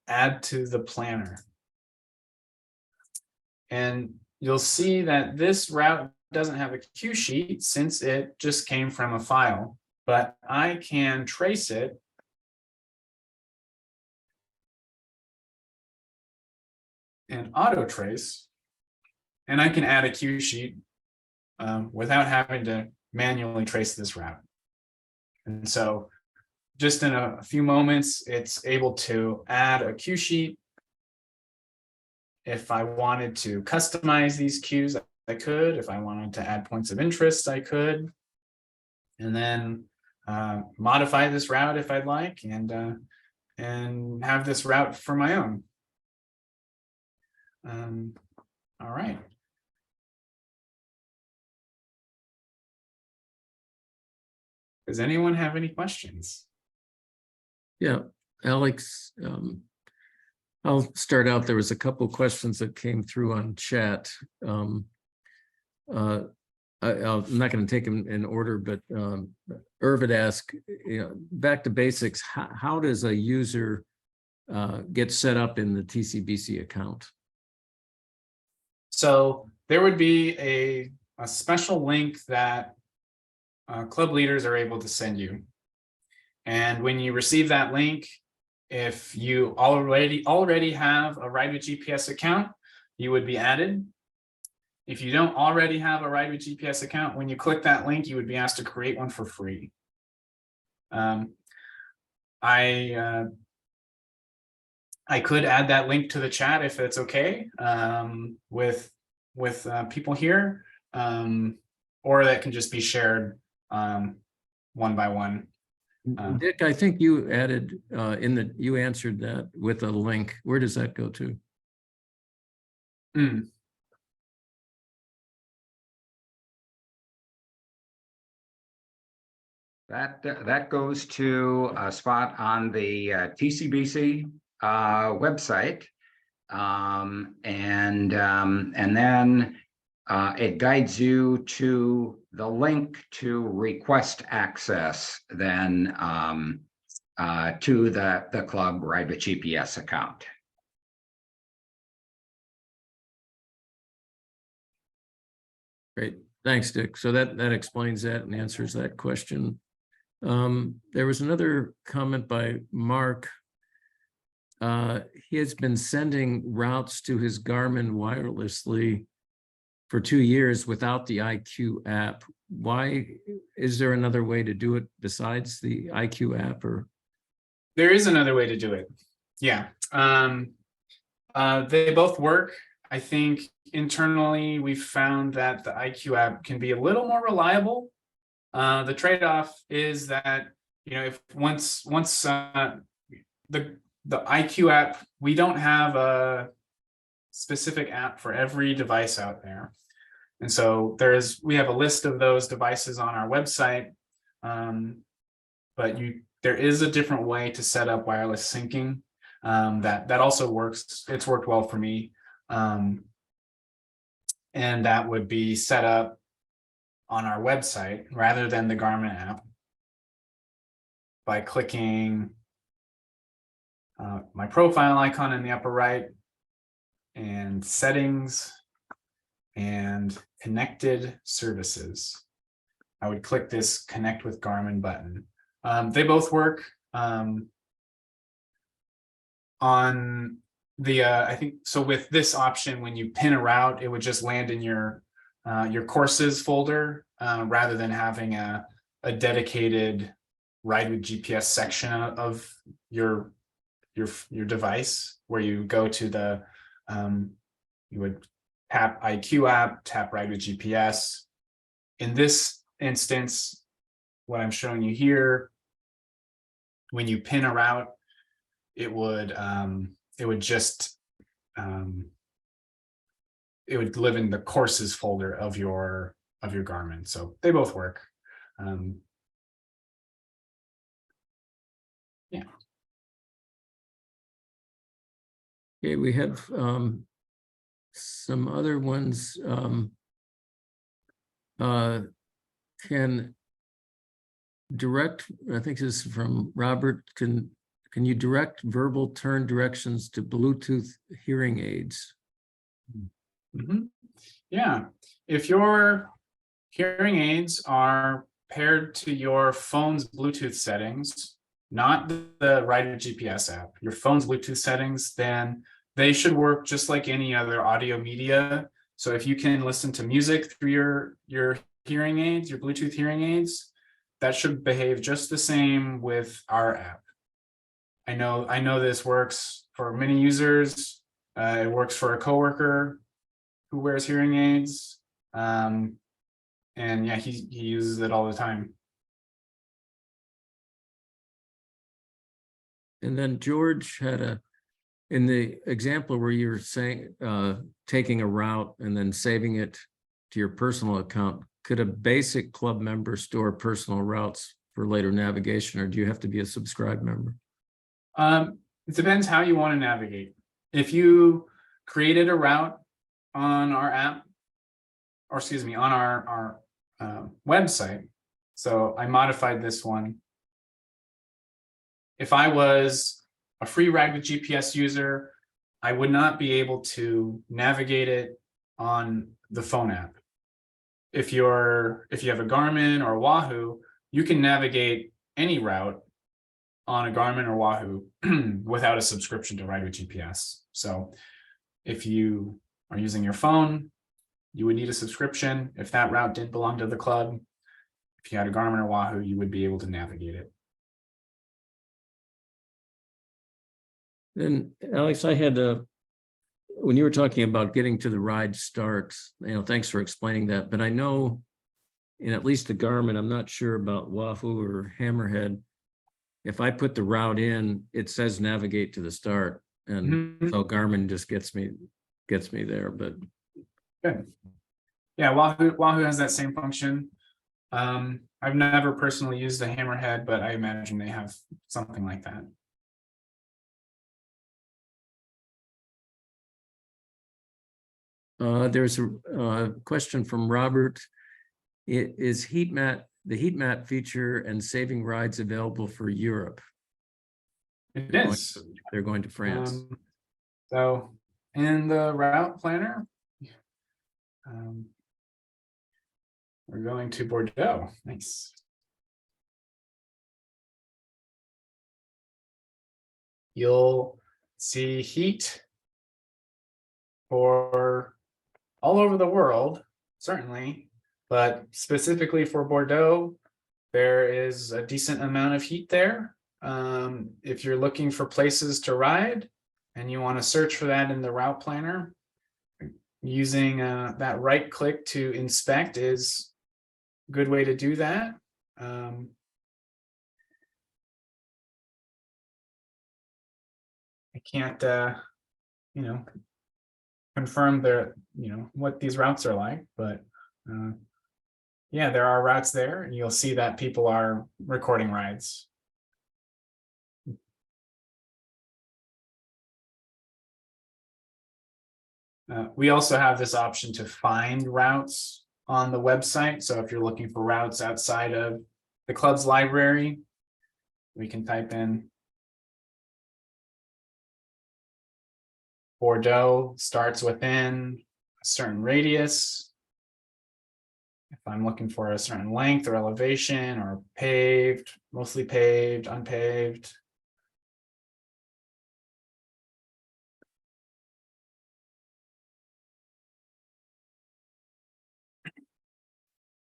Speaker 2: add to the planner. And you'll see that this route doesn't have a cue sheet since it just came from a file, but I can trace it and auto trace, and I can add a cue sheet without having to manually trace this route. And so just in a few moments, it's able to add a cue sheet. If I wanted to customize these cues, I could. If I wanted to add points of interest, I could. And then modify this route if I'd like, and have this route for my own. All right. Does anyone have any questions?
Speaker 1: Yeah, Alex, I'll start out. There was a couple of questions that came through on chat. I'm not going to take them in order, but Irvid asked, back to basics, how does a user get set up in the TCBC account?
Speaker 2: So there would be a special link that club leaders are able to send you. And when you receive that link, if you already have a Ride with GPS account, you would be added. If you don't already have a Ride with GPS account, when you click that link, you would be asked to create one for free. I could add that link to the chat if it's okay with people here, or that can just be shared one by one.
Speaker 1: Dick, I think you added you answered that with a link. Where does that go to?
Speaker 3: That goes to a spot on the TCBC website, and then it guides you to the link to request access then to the club Ride with GPS account.
Speaker 1: Great, thanks, Dick. So that explains that and answers that question. There was another comment by Mark. He has been sending routes to his Garmin wirelessly for 2 years without the IQ app. Why is there another way to do it besides the IQ app? Or
Speaker 2: there is another way to do it. Yeah, they both work. I think internally we've found that the IQ app can be a little more reliable. The trade-off is that, if once the IQ app, we don't have a specific app for every device out there. And so we have a list of those devices on our website, but there is a different way to set up wireless syncing that also works. It's worked well for me. And that would be set up on our website rather than the Garmin app by clicking my profile icon in the upper right and settings and connected services. I would click this connect with Garmin button. They both work. On the I think so with this option, when you pin a route, it would just land in your courses folder rather than having a dedicated Ride with GPS section of your device, where you go to the you would tap IQ app, tap Ride with GPS. In this instance, what I'm showing you here, when you pin a route, it would just it would live in the courses folder of your Garmin. So they both work. Yeah.
Speaker 1: Okay, we have some other ones. Can direct, I think this is from Robert, can you direct verbal turn directions to Bluetooth hearing aids?
Speaker 2: Yeah, if your hearing aids are paired to your phone's Bluetooth settings, not the Ride with GPS app, your phone's Bluetooth settings, then they should work just like any other audio media. So if you can listen to music through your hearing aids, your Bluetooth hearing aids, that should behave just the same with our app. I know this works for many users. It works for a coworker who wears hearing aids. And yeah, he uses it all the time.
Speaker 1: And then George had in the example where you're saying, taking a route and then saving it to your personal account, could a basic club member store personal routes for later navigation, or do you have to be a subscribed member?
Speaker 2: It depends how you want to navigate. If you created a route on our app, or excuse me, on our website. So I modified this one. If I was a free Ride with GPS user, I would not be able to navigate it on the phone app. If you have a Garmin or Wahoo, you can navigate any route on a Garmin or Wahoo without a subscription to Ride with GPS. So if you are using your phone, you would need a subscription. If that route didn't belong to the club, if you had a Garmin or Wahoo, you would be able to navigate it.
Speaker 1: And Alex, I had when you were talking about getting to the ride starts, thanks for explaining that. But I know in at least the Garmin, I'm not sure about Wahoo or Hammerhead. If I put the route in, it says navigate to the start, and so Garmin just gets me there. But
Speaker 2: good, yeah, Wahoo has that same function. I've never personally used the Hammerhead, but I imagine they have something like that.
Speaker 1: There's a question from Robert. Is the heat map feature and saving rides available for Europe?
Speaker 2: It is.
Speaker 1: They're going to France.
Speaker 2: So in the route planner, we're going to Bordeaux. Nice. You'll see heat for all over the world, certainly, but specifically for Bordeaux, there is a decent amount of heat there. If you're looking for places to ride and you want to search for that in the route planner, using that right click to inspect is a good way to do that. I can't, confirm what these routes are like, but yeah, there are routes there, and you'll see that people are recording rides. We also have this option to find routes on the website. So if you're looking for routes outside of the club's library, we can type in Bordeaux starts within a certain radius. If I'm looking for a certain length or elevation or paved, mostly paved, unpaved.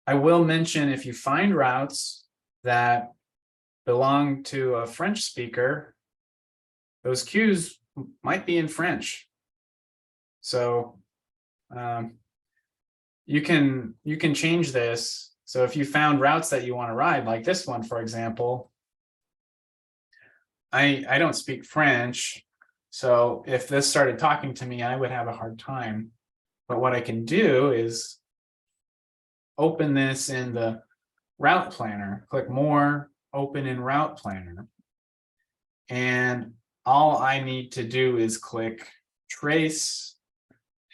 Speaker 2: I will mention, if you find routes that belong to a French speaker, those cues might be in French. So you can change this. So if you found routes that you want to ride, like this one, for example, I don't speak French. So if this started talking to me, I would have a hard time. But what I can do is open this in the route planner, click more, open in route planner. And all I need to do is click trace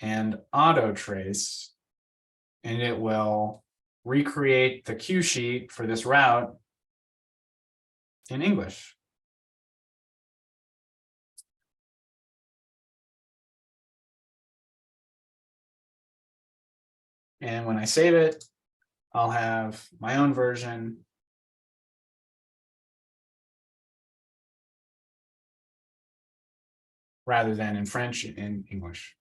Speaker 2: and auto trace, and it will recreate the cue sheet for this route in English. And when I save it, I'll have my own version. Rather than in French, in English.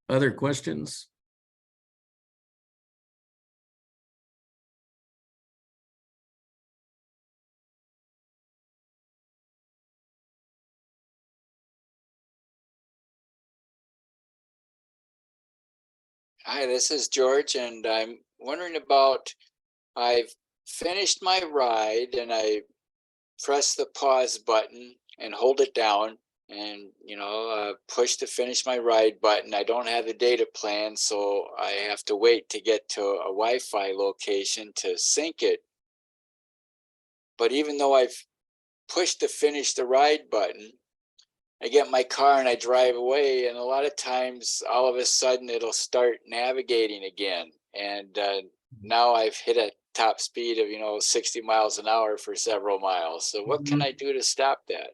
Speaker 1: Other questions?
Speaker 4: Hi, this is George, and I'm wondering about, I've finished my ride and I press the pause button and hold it down and, push the finish my ride button. I don't have the data plan, so I have to wait to get to a Wi-Fi location to sync it but even though I've pushed the finish the ride button, I get in my car and I drive away, and a lot of times all of a sudden it'll start navigating again. And now I've hit a top speed of 60 miles an hour for several miles. So what can I do to stop that?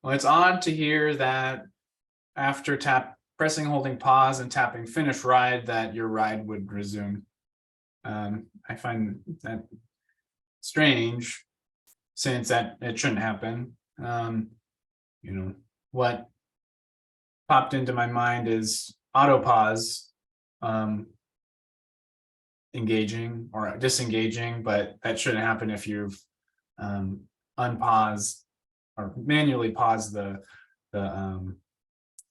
Speaker 2: Well, it's odd to hear that after pressing, holding pause and tapping finish ride, that your ride would resume. I find that strange, since that it shouldn't happen. What popped into my mind is auto pause engaging or disengaging, but that shouldn't happen if you've unpaused or manually paused the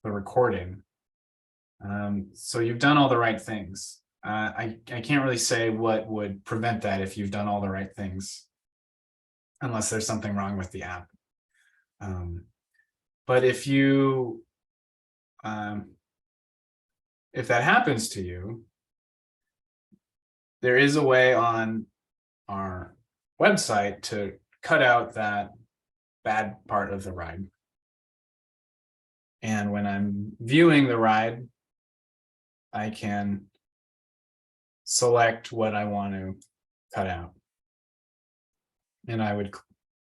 Speaker 2: recording. So you've done all the right things. I can't really say what would prevent that if you've done all the right things, unless there's something wrong with the app. But if that happens to you, there is a way on our website to cut out that bad part of the ride. And when I'm viewing the ride, I can select what I want to cut out. And I would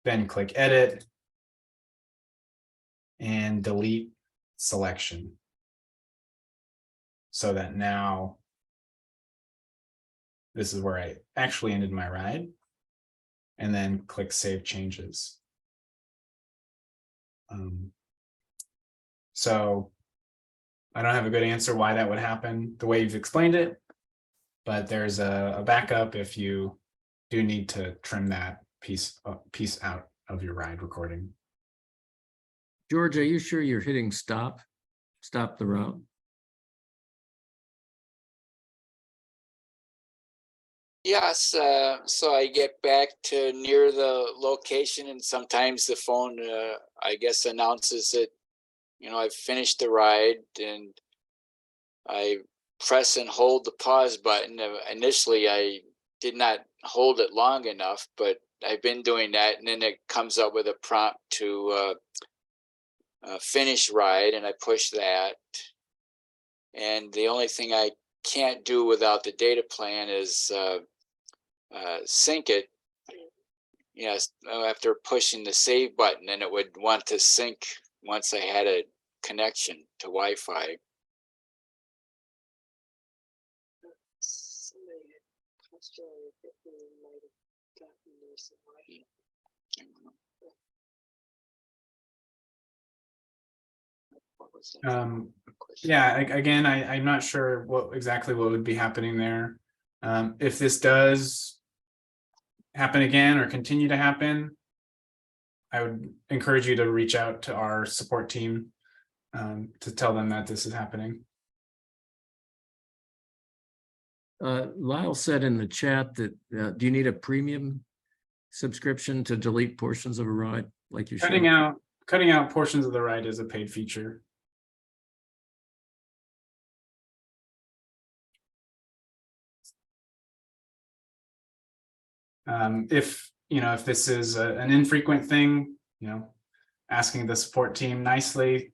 Speaker 2: then click edit and delete selection, so that now this is where I actually ended my ride, and then click save changes. So I don't have a good answer why that would happen the way you've explained it, but there's a backup if you do need to trim that piece out of your ride recording.
Speaker 1: George, are you sure you're hitting stop the route?
Speaker 4: Yes, so I get back to near the location, and sometimes the phone, I guess, announces that, I've finished the ride, and I press and hold the pause button. Initially, I did not hold it long enough, but I've been doing that, and then it comes up with a prompt to finish ride, and I push that. And the only thing I can't do without the data plan is sync it. Yes, after pushing the save button, and it would want to sync once I had a connection to Wi-Fi.
Speaker 2: Yeah, again, I'm not sure exactly what would be happening there. If this does happen again or continue to happen, I would encourage you to reach out to our support team to tell them that this is happening.
Speaker 1: Lyle said in the chat that do you need a premium subscription to delete portions of a ride like you
Speaker 2: Cutting out portions of the ride is a paid feature. If this is an infrequent thing, asking the support team nicely,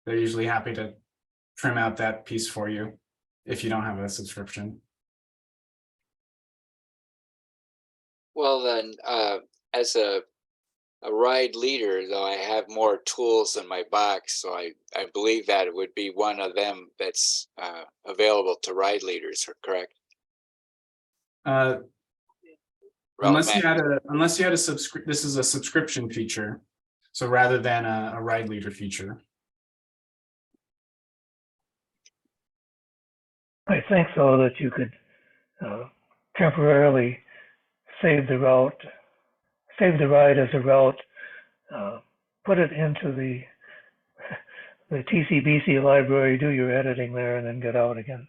Speaker 2: they're usually happy to trim out that piece for you if you don't have a subscription.
Speaker 4: Well, then, as a ride leader, though, I have more tools in my box, so I believe that it would be one of them that's available to ride leaders, correct?
Speaker 2: Unless you had a subscription, this is a subscription feature, so rather than a ride leader feature.
Speaker 5: I think so, that you could temporarily save the ride as a route, put it into the TCBC library, do your editing there, and then get out again.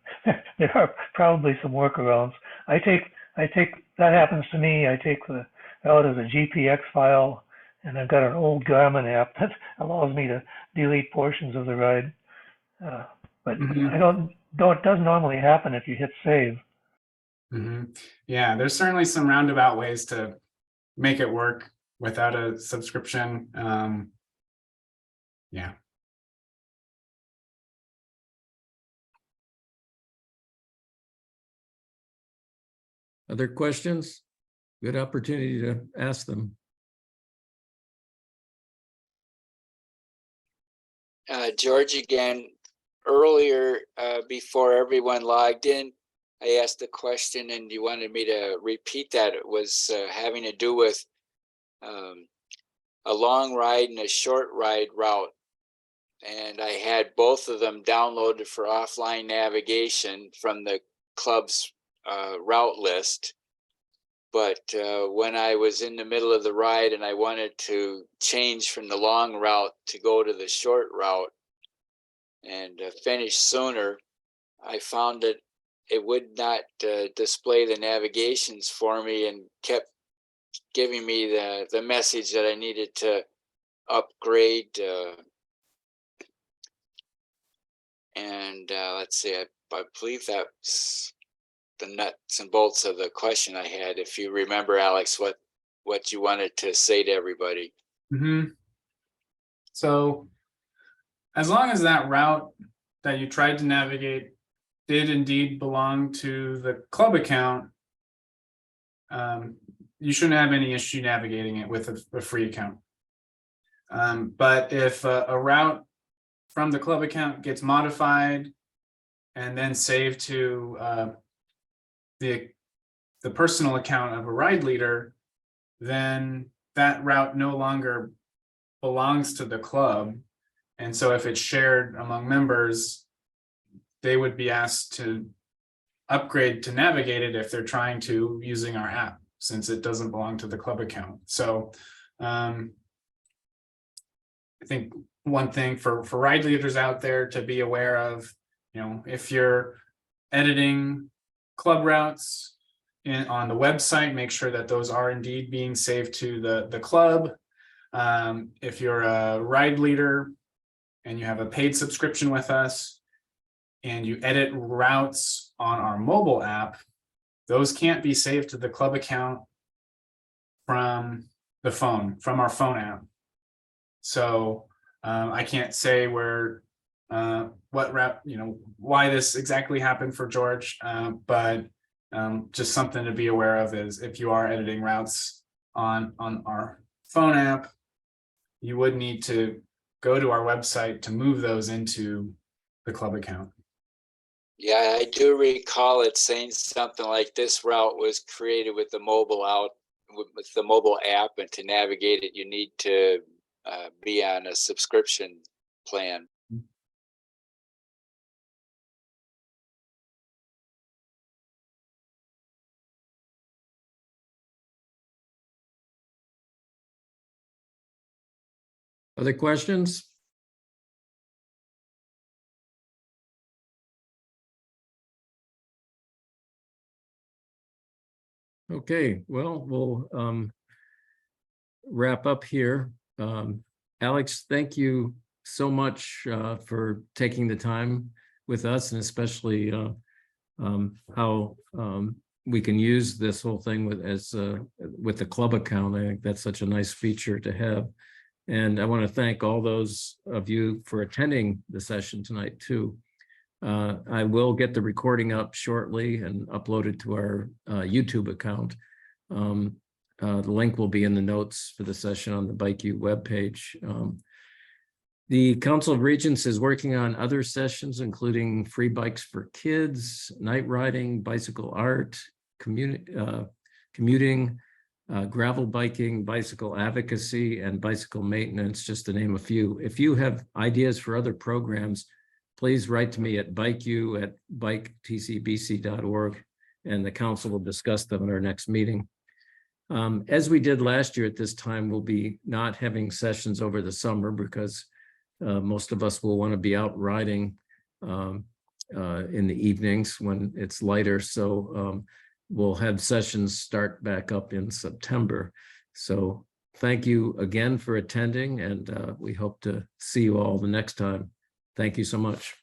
Speaker 5: There are probably some workarounds. I take that happens to me. I take the out as a GPX file, and I've got an old Garmin app that allows me to delete portions of the ride. But it doesn't normally happen if you hit save.
Speaker 2: Yeah, there's certainly some roundabout ways to make it work without a subscription. Yeah.
Speaker 1: Other questions? Good opportunity to ask them.
Speaker 4: George, again, earlier, before everyone logged in, I asked a question and you wanted me to repeat that. It was having to do with a long ride and a short ride route. And I had both of them downloaded for offline navigation from the club's route list. But when I was in the middle of the ride and I wanted to change from the long route to go to the short route and finish sooner, I found that it would not display the navigations for me and kept giving me the message that I needed to upgrade. Let's see, I believe that's the nuts and bolts of the question I had. If you remember, Alex, what you wanted to say to everybody.
Speaker 2: So as long as that route that you tried to navigate did indeed belong to the club account, you shouldn't have any issue navigating it with a free account. But if a route from the club account gets modified and then saved to the personal account of a ride leader, then that route no longer belongs to the club. And so if it's shared among members, they would be asked to upgrade to navigate it if they're trying to using our app, since it doesn't belong to the club account. So I think one thing for ride leaders out there to be aware of, if you're editing club routes on the website, make sure that those are indeed being saved to the club. If you're a ride leader and you have a paid subscription with us and you edit routes on our mobile app, those can't be saved to the club account from the phone, from our phone app. So I can't say what route, why this exactly happened for George, but just something to be aware of is if you are editing routes on our phone app, you would need to go to our website to move those into the club account.
Speaker 4: Yeah, I do recall it saying something like this route was created with the mobile app, and to navigate it, you need to be on a subscription plan.
Speaker 1: Other questions? Okay, well, we'll wrap up here. Alex, thank you so much for taking the time with us, and especially how we can use this whole thing with the club account. I think that's such a nice feature to have. And I want to thank all those of you for attending the session tonight too. I will get the recording up shortly and upload it to our YouTube account. The link will be in the notes for the session on the Bike U webpage. The Council of Regents is working on other sessions, including free bikes for kids, night riding, bicycle art, commuting, gravel biking, bicycle advocacy, and bicycle maintenance, just to name a few. If you have ideas for other programs, please write to me at bikeu@biketcbc.org, and the council will discuss them in our next meeting. As we did last year at this time, we'll be not having sessions over the summer because most of us will want to be out riding in the evenings when it's lighter. So we'll have sessions start back up in September. So thank you again for attending, and we hope to see you all the next time. Thank you so much.